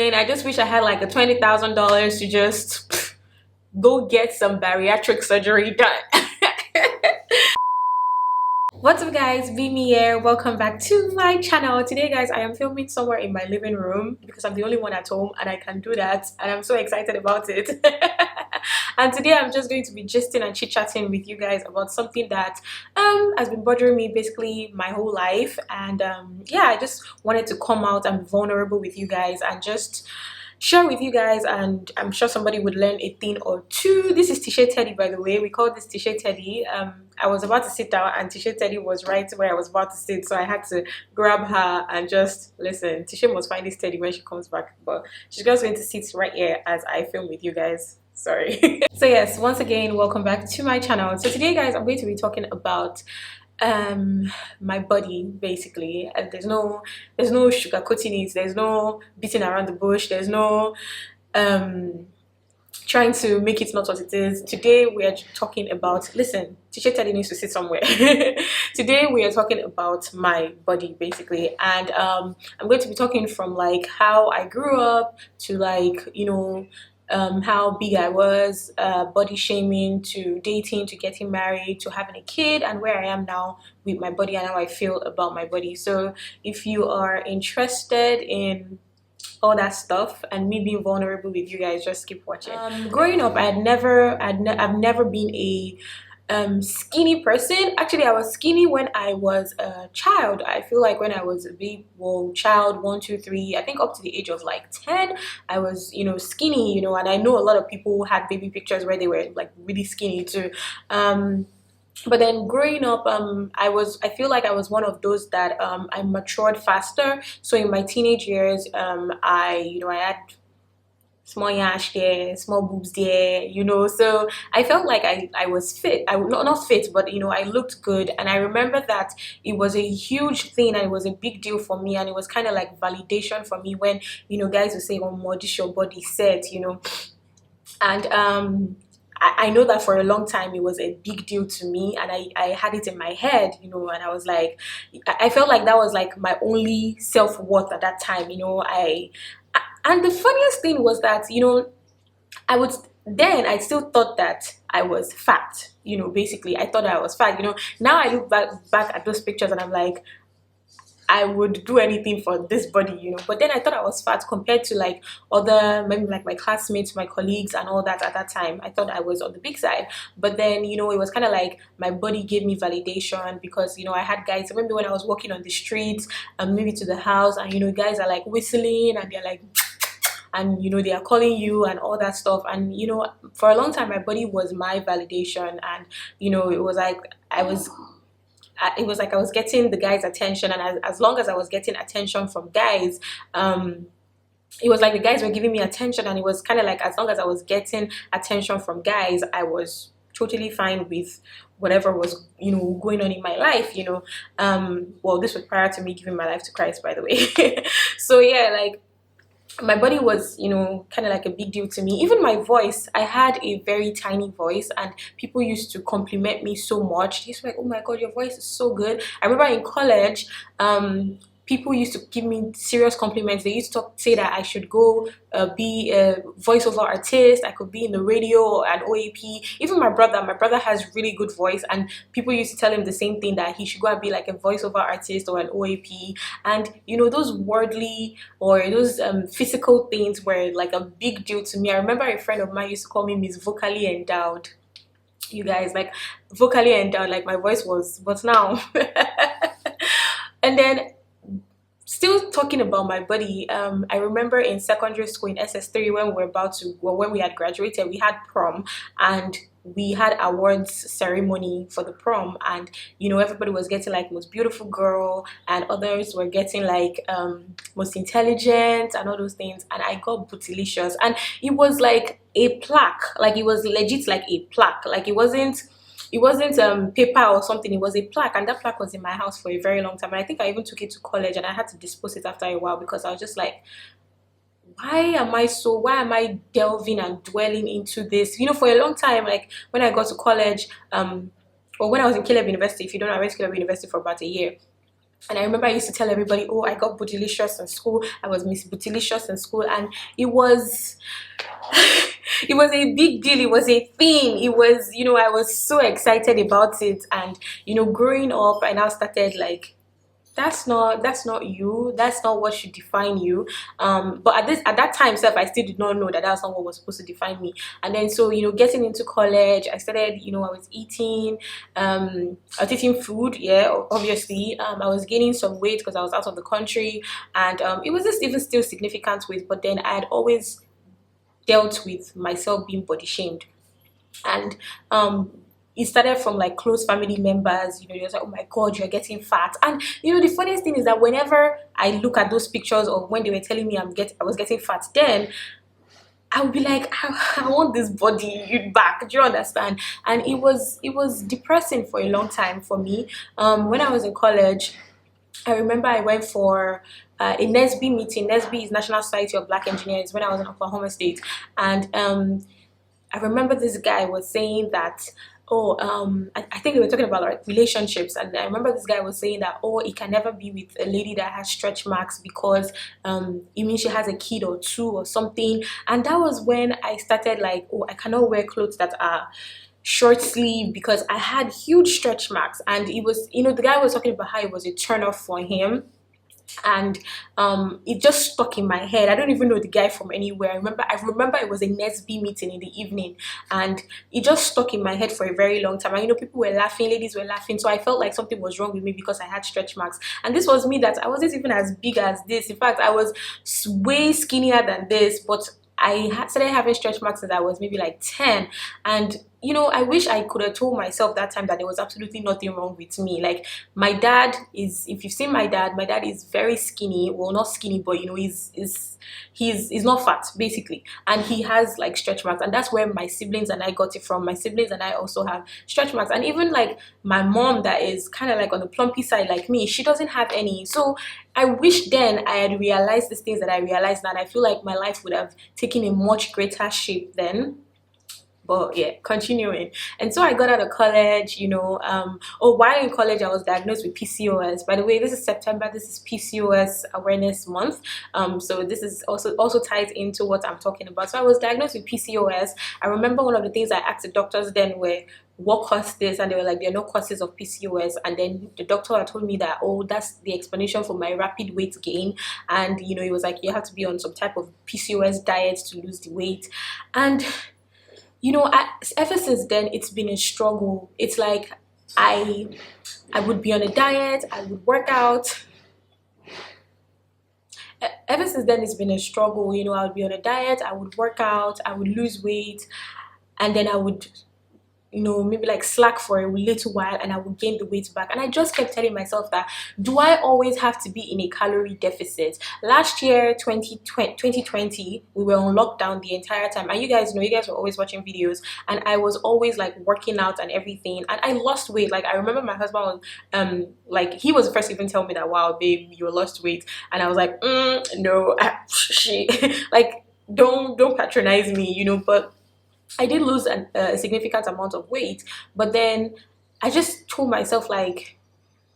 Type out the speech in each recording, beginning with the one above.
saying? I just wish I had like a $20,000 to just go get some bariatric surgery done. What's up guys, Bemi here. Welcome back to my channel. Today guys, I am filming somewhere in my living room because I'm the only one at home and I can do that, and I'm so excited about it. And today I'm just going to be gisting and chit-chatting with you guys about something that has been bothering me basically my whole life. And yeah, I just wanted to come out and be vulnerable with you guys and just share with you guys, and I'm sure somebody would learn a thing or two. This is T-shirt Teddy, by the way. We call this T-shirt Teddy. I was about to sit down and T-shirt Teddy was right where I was about to sit, so I had to grab her and just listen. T-shirt must find this Teddy when she comes back, but she's just going to sit right here as I film with you guys. Sorry. So yes, once again, welcome back to my channel. So today guys, I'm going to be talking about my body basically. And there's no sugarcoating it, there's no beating around the bush, there's no trying to make it not what it is. Today we are talking about, listen, teacher Teddy needs to sit somewhere. Today we are talking about my body basically, and I'm going to be talking from like how I grew up to, like, you know, how big I was, body shaming, to dating, to getting married, to having a kid, and where I am now with my body and how I feel about my body. So if you are interested in all that stuff and me being vulnerable with you guys, just keep watching. Growing up, I've never been a skinny person. Actually, I was skinny when I was a child. I feel like when I was a big, well, child 1 2 3, I think up to the age of like 10, I was, you know, skinny, you know. And I know a lot of people who had baby pictures where they were like really skinny too. But then growing up, I feel like I was one of those that I matured faster. So in my teenage years, I had small yash there, small boobs there, you know. So I felt like I was fit. I not fit, but you know, I looked good. And I remember that it was a huge thing and it was a big deal for me, and it was kind of like validation for me when, you know, guys would say, oh, more this your body set, you know. And I know that for a long time it was a big deal to me, and I had it in my head, you know. And I was like, I felt like that was like my only self-worth at that time, you know. And the funniest thing was that, you know, I still thought that I was fat, you know. Basically I thought I was fat, you know. Now I look back at those pictures and I'm like, I would do anything for this body, you know. But then I thought I was fat compared to like other, maybe like my classmates, my colleagues and all that. At that time I thought I was on the big side. But then, you know, it was kind of like my body gave me validation because, you know, I had guys, maybe when I was walking on the streets, maybe to the house, and you know, guys are like whistling and they're like, and you know, they are calling you and all that stuff. And you know, for a long time my body was my validation, and you know, it was like I was getting the guys' attention. And as long as I was getting attention from guys, it was like the guys were giving me attention, and it was kind of like as long as I was getting attention from guys, I was totally fine with whatever was, you know, going on in my life, you know. Well, this was prior to me giving my life to Christ, by the way. So yeah, like my body was, you know, kind of like a big deal to me. Even my voice, I had a very tiny voice, and people used to compliment me so much. They were like, oh my god, your voice is so good. I remember in college, people used to give me serious compliments. They used to say that I should go be a voiceover artist. I could be in the radio and OAP. Even my brother has really good voice, and people used to tell him the same thing, that he should go and be like a voiceover artist or an OAP. And you know, those worldly or those physical things were like a big deal to me. I remember a friend of mine used to call me Miss Vocally Endowed. You guys, like vocally endowed, like my voice was, but now. And then still talking about my body, I remember in secondary school in SS3 when we had graduated, we had prom, and we had awards ceremony for the prom. And you know, everybody was getting like most beautiful girl, and others were getting like most intelligent and all those things. And I got bootylicious, and it was like a plaque, like it was legit like a plaque, like it wasn't paper or something. It was a plaque, and that plaque was in my house for a very long time. And I think I even took it to college, and I had to dispose it after a while because I was just like, why am I delving and dwelling into this, you know, for a long time. Like when I got to college, or when I was in Caleb University. If you don't know, I went to Caleb University for about a year. And I remember I used to tell everybody, oh, I got bootylicious in school. I was Miss Bootylicious in school. And it was it was a big deal. It was a thing. It was, you know, I was so excited about it. And, you know, growing up, I now started like, that's not you, that's not what should define you. But at that time self, I still did not know that that's not what was supposed to define me. And then, so, you know, getting into college, I started, you know, I was eating food, yeah, obviously. I was gaining some weight because I was out of the country. And it was just even still significant weight, but then I had always dealt with myself being body shamed. And it started from like close family members. You know, you're like, oh my god, you're getting fat. And you know, the funniest thing is that whenever I look at those pictures, or when they were telling me I was getting fat, then I would be like, I want this body back. Do you understand? And it was depressing for a long time for me. When I was in college, I remember I went for a NSB meeting. NSB is National Society of Black Engineers, when I was in Oklahoma State. And I remember this guy was saying that, oh, I think they were talking about like relationships. And I remember this guy was saying that, oh, it can never be with a lady that has stretch marks because it means she has a kid or two or something. And that was when I started like, oh, I cannot wear clothes that are short sleeve because I had huge stretch marks. And it was, you know, the guy was talking about how it was a turn off for him. And it just stuck in my head. I don't even know the guy from anywhere. I remember it was a NSB meeting in the evening, and it just stuck in my head for a very long time. And you know, people were laughing, ladies were laughing, so I felt like something was wrong with me because I had stretch marks. And this was me, that I wasn't even as big as this. In fact, I was way skinnier than this, but I started having stretch marks since I was maybe like 10. And you know, I wish I could have told myself that time that there was absolutely nothing wrong with me. Like, my dad is, if you've seen my dad is very skinny. Well, not skinny, but you know, he's not fat basically, and he has like stretch marks. And that's where my siblings and I got it from. My siblings and I also have stretch marks. And even like my mom, that is kind of like on the plumpy side like me, she doesn't have any. So I wish then I had realized these things that I realized now, and I feel like my life would have taken a much greater shape then. But yeah, continuing. And so I got out of college, you know. While in college, I was diagnosed with PCOS. By the way, this is September. This is PCOS Awareness Month. So this is also ties into what I'm talking about. So I was diagnosed with PCOS. I remember one of the things I asked the doctors then were, what caused this? And they were like, there are no causes of PCOS. And then the doctor had told me that, oh, that's the explanation for my rapid weight gain. And you know, it was like, you have to be on some type of PCOS diet to lose the weight. And you know, ever since then, it's been a struggle. It's like I would be on a diet, I would work out. Ever since then, it's been a struggle. You know, I would be on a diet, I would work out, I would lose weight, and then I would, you know, maybe like slack for a little while, and I would gain the weight back. And I just kept telling myself that, do I always have to be in a calorie deficit? Last year, 2020, we were on lockdown the entire time, and you guys know, you guys were always watching videos, and I was always like working out and everything, and I lost weight. Like, I remember my husband was like, he was the first to even tell me that, wow babe, you lost weight. And I was like, no, like, don't patronize me, you know. But I did lose a significant amount of weight. But then I just told myself, like,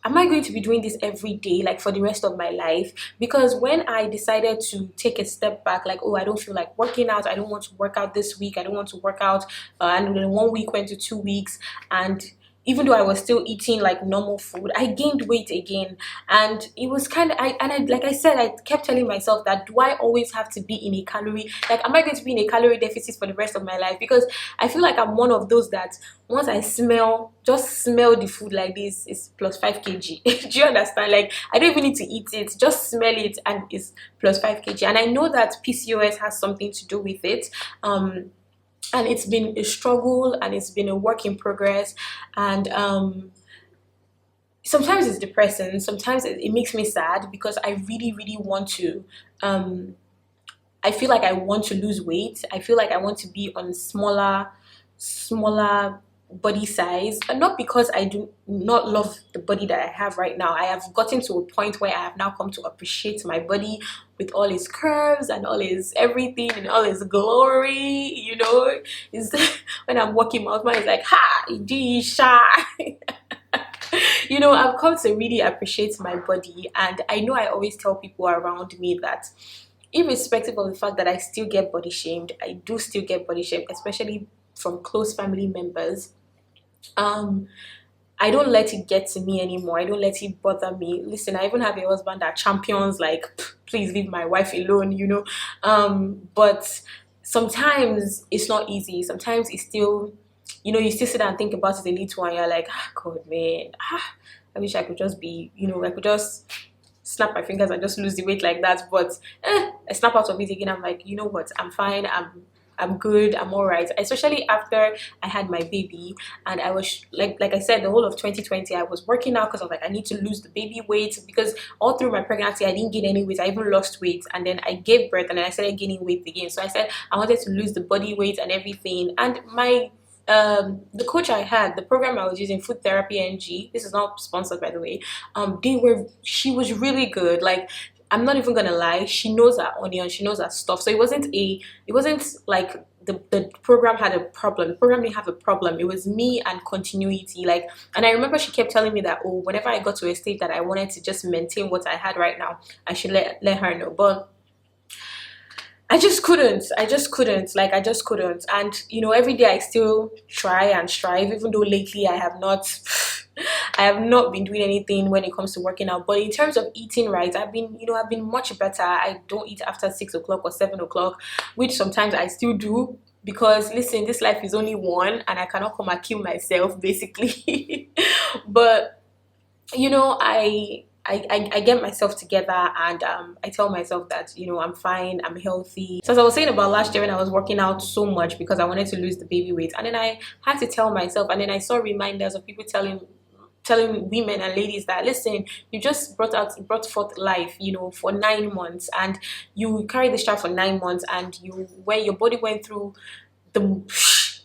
am I going to be doing this every day, like for the rest of my life? Because when I decided to take a step back, like, oh, I don't feel like working out, I don't want to work out this week, I don't want to work out, and then 1 week went to 2 weeks, and even though I was still eating like normal food, I gained weight again. And it was kind of, like I said, I kept telling myself that, do I always have to be in a calorie, like, am I going to be in a calorie deficit for the rest of my life? Because I feel like I'm one of those that once I just smell the food like this, it's plus 5 kg. Do you understand? Like, I don't even need to eat it, just smell it and it's plus 5 kg. And I know that PCOS has something to do with it. And it's been a struggle, and it's been a work in progress. And sometimes it's depressing, sometimes it makes me sad, because I really want to, I feel like I want to lose weight. I feel like I want to be on smaller body size, and not because I do not love the body that I have right now. I have gotten to a point where I have now come to appreciate my body with all its curves and all its everything and all its glory, you know. Is when I'm walking, my husband is like, ha, Idisha. You know, I've come to really appreciate my body, and I know I always tell people around me that irrespective of the fact that I still get body shamed, I do still get body shamed, especially from close family members. um I don't let it get to me anymore. I don't let it bother me. Listen, I even have a husband that champions like, please leave my wife alone, you know. But sometimes it's not easy. Sometimes it's still, you know, you still sit and think about it a little and you're like, ah, God, man, I wish I could just be, you know, I could just snap my fingers and just lose the weight like that. But I snap out of it again. I'm like, you know what? I'm fine. I'm good. I'm all right. Especially after I had my baby, and I was like I said, the whole of 2020, I was working out because I was like, I need to lose the baby weight, because all through my pregnancy, I didn't gain any weight. I even lost weight, and then I gave birth, and then I started gaining weight again. So I said I wanted to lose the body weight and everything. And my the coach I had, the program I was using, Food Therapy NG, this is not sponsored by the way, she was really good. Like, I'm not even gonna lie, she knows her onion, she knows her stuff. So it wasn't like the program had a problem. The program didn't have a problem. It was me and continuity. Like, and I remember she kept telling me that, oh, whenever I got to a state that I wanted to just maintain what I had right now, I should let her know. But I just couldn't. I just couldn't. Like, I just couldn't. And you know, every day I still try and strive, even though lately I have not I have not been doing anything when it comes to working out. But in terms of eating right, I've been much better. I don't eat after 6 o'clock or 7 o'clock, which sometimes I still do, because listen, this life is only one and I cannot come and kill myself, basically. But you know, I get myself together, and I tell myself that, you know, I'm fine, I'm healthy. So as I was saying about last year, when I was working out so much because I wanted to lose the baby weight, and then I had to tell myself, and then I saw reminders of people telling women and ladies that, listen, you just brought forth life, you know, for 9 months, and you carried this child for 9 months, and when your body went through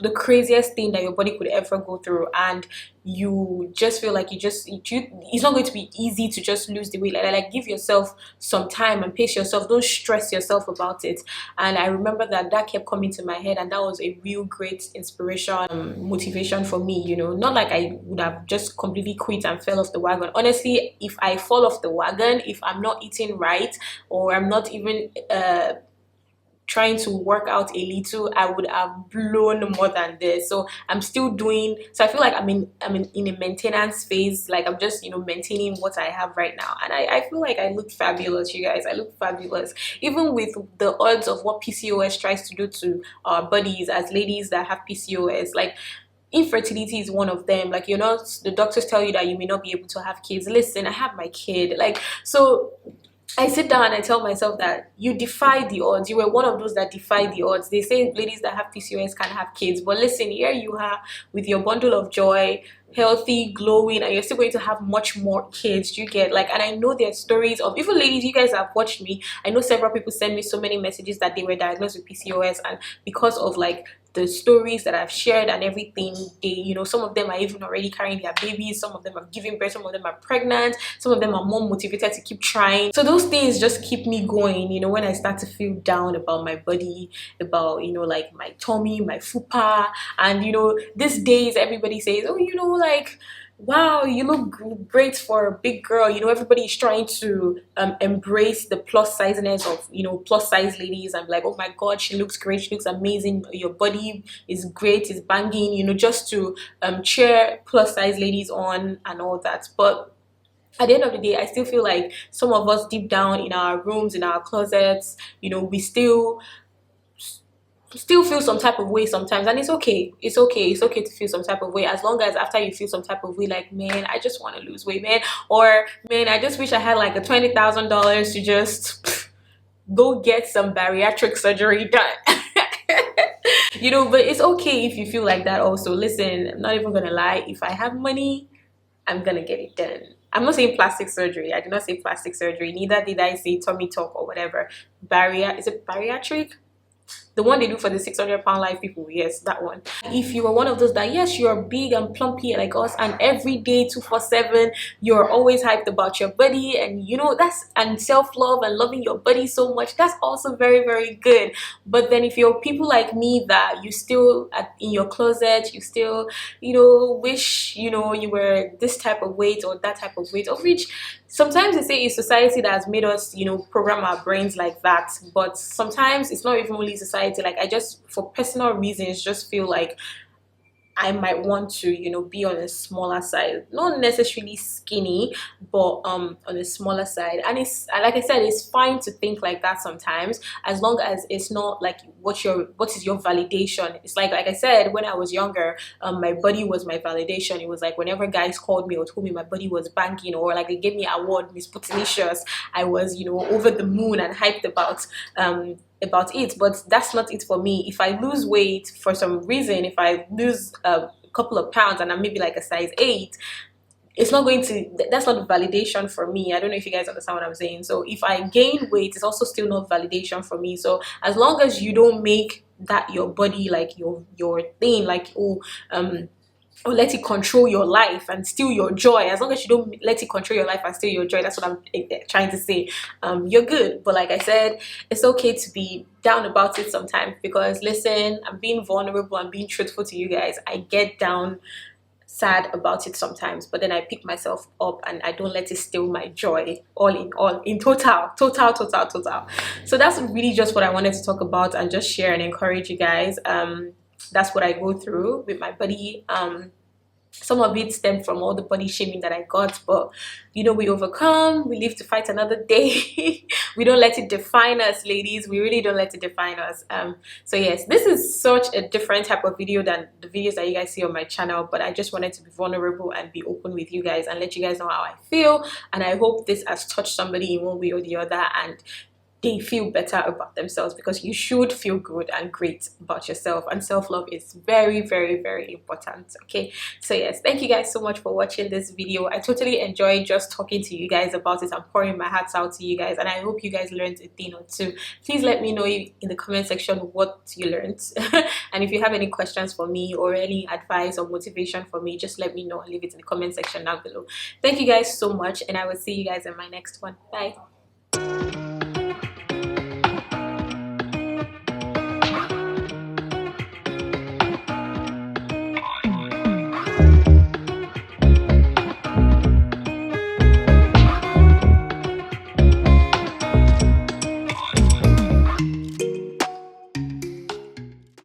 the craziest thing that your body could ever go through, and you just feel like it's not going to be easy to just lose the weight. Like, give yourself some time and pace yourself. Don't stress yourself about it. And I remember that kept coming to my head, and that was a real great inspiration, motivation for me. You know, not like I would have just completely quit and fell off the wagon. Honestly, if I fall off the wagon, if I'm not eating right, or I'm not even trying to work out a little, I would have blown more than this. So I'm still doing, so I feel like I'm in a maintenance phase. Like, I'm just, you know, maintaining what I have right now, and I feel like I look fabulous, you guys. I look fabulous, even with the odds of what PCOS tries to do to our bodies as ladies that have PCOS. Like, infertility is one of them. Like, you're not, the doctors tell you that you may not be able to have kids. Listen, I have my kid. Like, so I sit down and I tell myself that you defy the odds. You were one of those that defy the odds. They say ladies that have PCOS can have kids. But listen, here you are with your bundle of joy, healthy, glowing, and you're still going to have much more kids. You get, like, and I know there are stories of even ladies, you guys have watched me. I know several people send me so many messages that they were diagnosed with PCOS, and because of like the stories that I've shared and everything, they, you know, some of them are even already carrying their babies, some of them are giving birth, some of them are pregnant, some of them are more motivated to keep trying. So those things just keep me going, you know, when I start to feel down about my body, about, you know, like my tummy, my fupa. And you know, these days everybody says, oh, you know, like, wow, you look great for a big girl. You know, everybody is trying to embrace the plus sizeness of, you know, plus size ladies. I'm like, oh my god, she looks great, she looks amazing, your body is great, is banging, you know, just to cheer plus size ladies on and all that. But at the end of the day, I still feel like some of us deep down in our rooms, in our closets, you know, we still feel some type of way sometimes, and it's okay. It's okay to feel some type of way, as long as after you feel some type of way, like, man, I just want to lose weight, man, or man, I just wish I had like a $20,000 to just go get some bariatric surgery done. You know, but it's okay if you feel like that also. Listen, I'm not even gonna lie, if I have money, I'm gonna get it done. I'm not saying plastic surgery. I did not say plastic surgery, neither did I say tummy talk or whatever. Is it bariatric? The one they do for the 600-pound life people, yes, that one. If you are one of those that, yes, you're big and plumpy like us, and every day 247 you're always hyped about your body, and you know, that's, and self-love and loving your body so much, that's also very, very good. But then if you're people like me that you still in your closet, you still, you know, wish, you know, you were this type of weight or that type of weight, of which sometimes they say it's society that has made us, you know, program our brains like that. But sometimes it's not even only society. Like, I just, for personal reasons, just feel like I might want to, you know, be on a smaller side, not necessarily skinny, but on a smaller side. And it's, like I said, it's fine to think like that sometimes, as long as it's not like what is your validation. It's like I said, when I was younger, my body was my validation. It was like whenever guys called me or told me my body was banging, or like they gave me an award, Miss Putinicious, I was, you know, over the moon and hyped about it. But that's not it for me. If I lose weight for some reason, if I lose a couple of pounds and I'm maybe like a size 8, it's not going to, that's not validation for me. I don't know if you guys understand what I'm saying. So if I gain weight, it's also still not validation for me. So as long as you don't make that your body like your thing, like, oh, or let it control your life and steal your joy. As long as you don't let it control your life and steal your joy, that's what I'm trying to say, you're good. But like I said, it's okay to be down about it sometimes, because listen, I'm being vulnerable, I'm being truthful to you guys. I get down sad about it sometimes, but then I pick myself up and I don't let it steal my joy, all in total. So that's really just what I wanted to talk about and just share and encourage you guys. That's what I go through with my body. Some of it stemmed from all the body shaming that I got, but you know, we overcome, we live to fight another day. We don't let it define us, ladies. We really don't let it define us. So yes, this is such a different type of video than the videos that you guys see on my channel, but I just wanted to be vulnerable and be open with you guys and let you guys know how I feel. And I hope this has touched somebody in one way or the other, and they feel better about themselves, because you should feel good and great about yourself, and self-love is very, very, very important. Okay, so yes, thank you guys so much for watching this video. I totally enjoyed just talking to you guys about it and pouring my heart out to you guys, and I hope you guys learned a thing or two. Please let me know in the comment section what you learned. And if you have any questions for me or any advice or motivation for me, just let me know and leave it in the comment section down below. Thank you guys so much, and I will see you guys in my next one. Bye.